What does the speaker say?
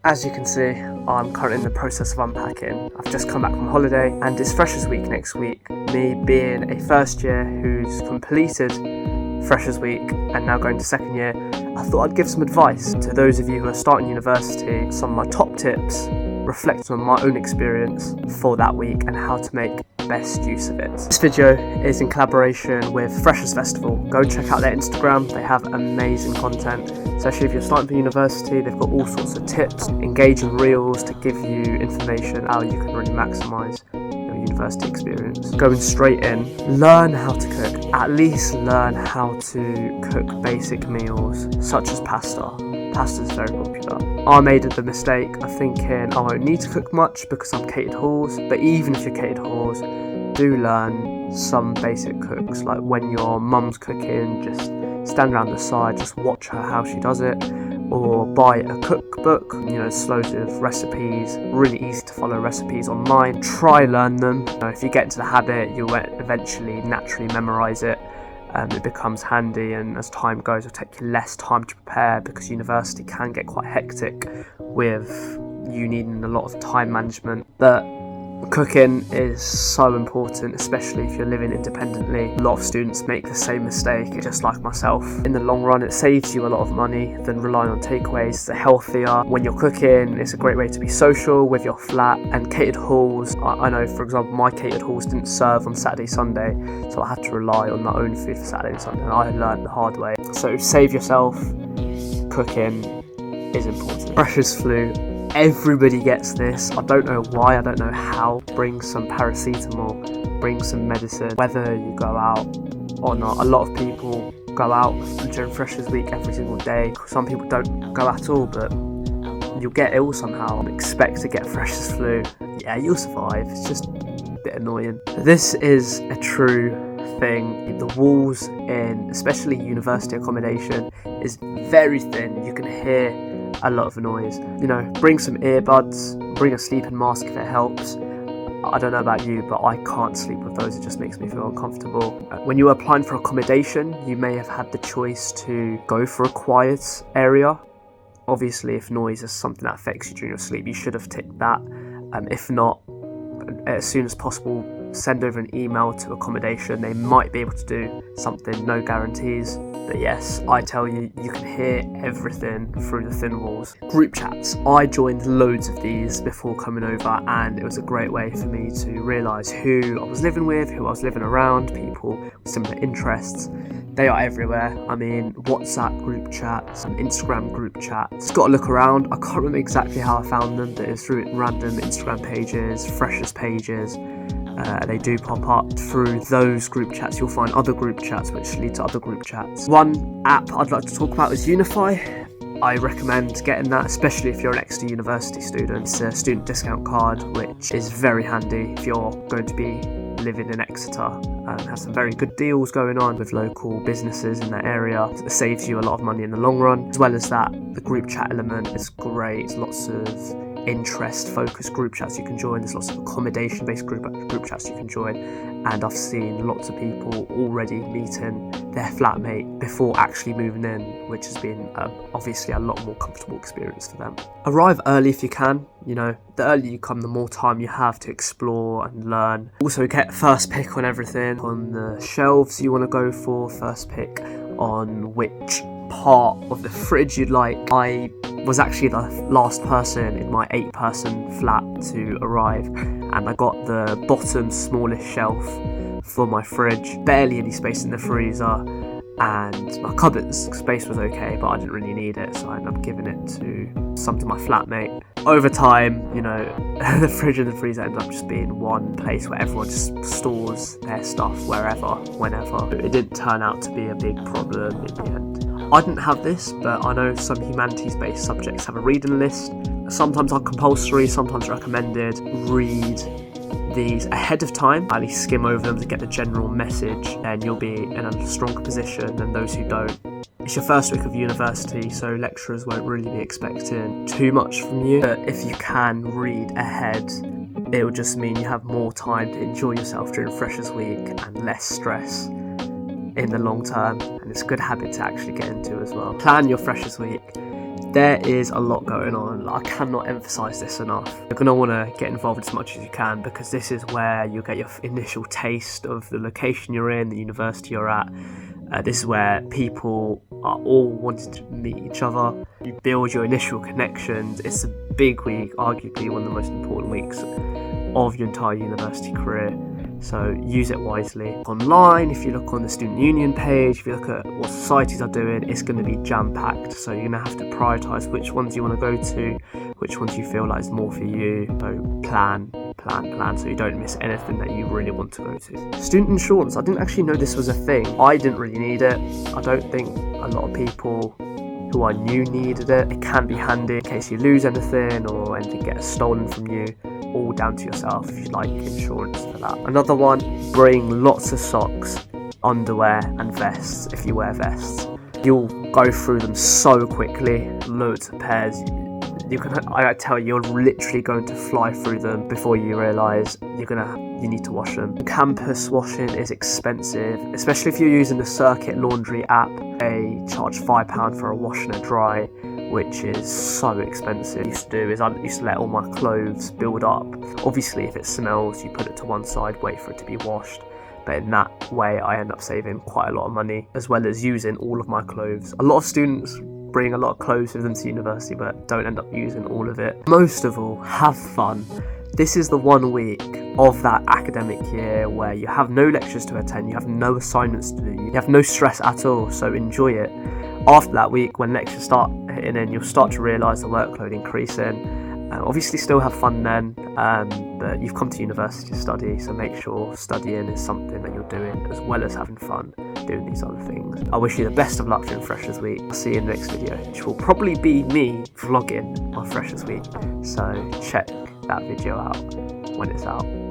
As you can see, I'm currently in the process of unpacking. I've just come back from holiday and it's Freshers Week next week. Me being a first year who's completed Freshers Week and now going to second year, I thought I'd give some advice to those of you who are starting university, some of my top tips, reflecting on my own experience for that week and how to make best use of it. This video is in collaboration with FreshersFestival. Go and check out their Instagram, they have amazing content, especially if you're starting for university. They've got all sorts of tips, engaging reels to give you information how you can really maximise your university experience. Going straight in, learn how to cook. At least learn how to cook basic meals such as pasta. Pasta is very popular. I made the mistake of thinking I won't need to cook much because I'm catered halls, but even if you're catered halls, do learn some basic cooks, like when your mum's cooking, just stand around the side, just watch her how she does it, or buy a cookbook. There's loads of recipes, really easy to follow recipes online. Try learn them. If you get into the habit, you'll eventually naturally memorise it. It becomes handy, and as time goes, it'll take you less time to prepare because university can get quite hectic with you needing a lot of time management. But cooking is so important, especially if you're living independently. A lot of students make the same mistake, just like myself. In the long run, it saves you a lot of money than relying on takeaways. They're healthier. When you're cooking, it's a great way to be social with your flat. And catered halls, I know, for example, my catered halls didn't serve on Saturday, Sunday, so I had to rely on my own food for Saturday and Sunday, and I learned the hard way. So save yourself. Cooking is important. Freshers flu. Everybody gets this. I don't know why, I don't know how. Bring some paracetamol, bring some medicine, whether you go out or not. A lot of people go out during Freshers Week every single day. Some people don't go at all, but you'll get ill somehow. Expect to get Freshers flu. Yeah, you'll survive. It's just a bit annoying. This is a true thing. The walls in especially university accommodation is very thin. You can hear a lot of noise. Bring some earbuds, bring a sleeping mask if it helps. I don't know about you, but I can't sleep with those. It just makes me feel uncomfortable. When you were applying for accommodation, you may have had the choice to go for a quiet area. Obviously, if noise is something that affects you during your sleep, you should have ticked that. If not, as soon as possible, send over an email to accommodation. They might be able to do something, no guarantees. But yes, I tell you, you can hear everything through the thin walls. Group chats. I joined loads of these before coming over, and it was a great way for me to realise who I was living with, who I was living around, people with similar interests. They are everywhere. I mean, WhatsApp group chats, Instagram group chats. Got to look around. I can't remember exactly how I found them, but it was through random Instagram pages, Freshers pages. They do pop up through those group chats. You'll find other group chats which lead to other group chats. One app I'd like to talk about is Unifi. I recommend getting that, especially if you're an Exeter University student. It's a student discount card which is very handy if you're going to be living in Exeter, and has some very good deals going on with local businesses in that area. It saves you a lot of money in the long run. As well as that, the group chat element is great. Lots of interest focused group chats you can join. There's lots of accommodation based group chats you can join, and I've seen lots of people already meeting their flatmate before actually moving in, which has been obviously a lot more comfortable experience for them. Arrive early if you can. The earlier you come, the more time you have to explore and learn. Also get first pick on everything, on the shelves you want to go for, first pick on which part of the fridge you'd like. I was actually the last person in my 8-person flat to arrive, and I got the bottom smallest shelf for my fridge. Barely any space in the freezer, and my cupboard's space was okay, but I didn't really need it, so I ended up giving it to my flatmate. Over time, the fridge and the freezer ended up just being one place where everyone just stores their stuff wherever, whenever. It didn't turn out to be a big problem in the end. I didn't have this, but I know some humanities-based subjects have a reading list. Sometimes are compulsory, sometimes recommended. Read these ahead of time, at least skim over them to get the general message, and you'll be in a stronger position than those who don't. It's your first week of university, so lecturers won't really be expecting too much from you. But if you can read ahead, it will just mean you have more time to enjoy yourself during Freshers Week and less stress in the long term, and it's a good habit to actually get into as well. Plan your Freshers Week. There is a lot going on. I cannot emphasize this enough. You're going to want to get involved as much as you can, because this is where you'll get your initial taste of the location you're in, the university you're at. This is where people are all wanting to meet each other. You build your initial connections. It's a big week, arguably one of the most important weeks of your entire university career. So use it wisely. Online, if you look on the student union page, if you look at what societies are doing, it's going to be jam-packed. So you're going to have to prioritise which ones you want to go to, which ones you feel like is more for you. So plan, so you don't miss anything that you really want to go to. Student insurance, I didn't actually know this was a thing. I didn't really need it. I don't think a lot of people who I knew needed it. It can be handy in case you lose anything or anything gets stolen from you. All down to yourself if you like insurance for that. Another one, bring lots of socks, underwear and vests if you wear vests. You'll go through them so quickly, loads of pairs. I tell you, you're literally going to fly through them before you realise you need to wash them. Campus washing is expensive, especially if you're using the Circuit Laundry app. They charge £5 for a wash and a dry, which is so expensive. What I used to do is I used to let all my clothes build up. Obviously, if it smells, you put it to one side, wait for it to be washed. But in that way, I end up saving quite a lot of money, as well as using all of my clothes. A lot of students bring a lot of clothes with them to university, but don't end up using all of it. Most of all, have fun. This is the 1 week of that academic year where you have no lectures to attend, you have no assignments to do, you have no stress at all, so enjoy it. After that week, when lectures start hitting in, you'll start to realise the workload increasing. Obviously still have fun then, but you've come to university to study, so make sure studying is something that you're doing as well as having fun doing these other things. I wish you the best of luck during Freshers Week. I'll see you in the next video, which will probably be me vlogging my Freshers Week, so check that video out when it's out.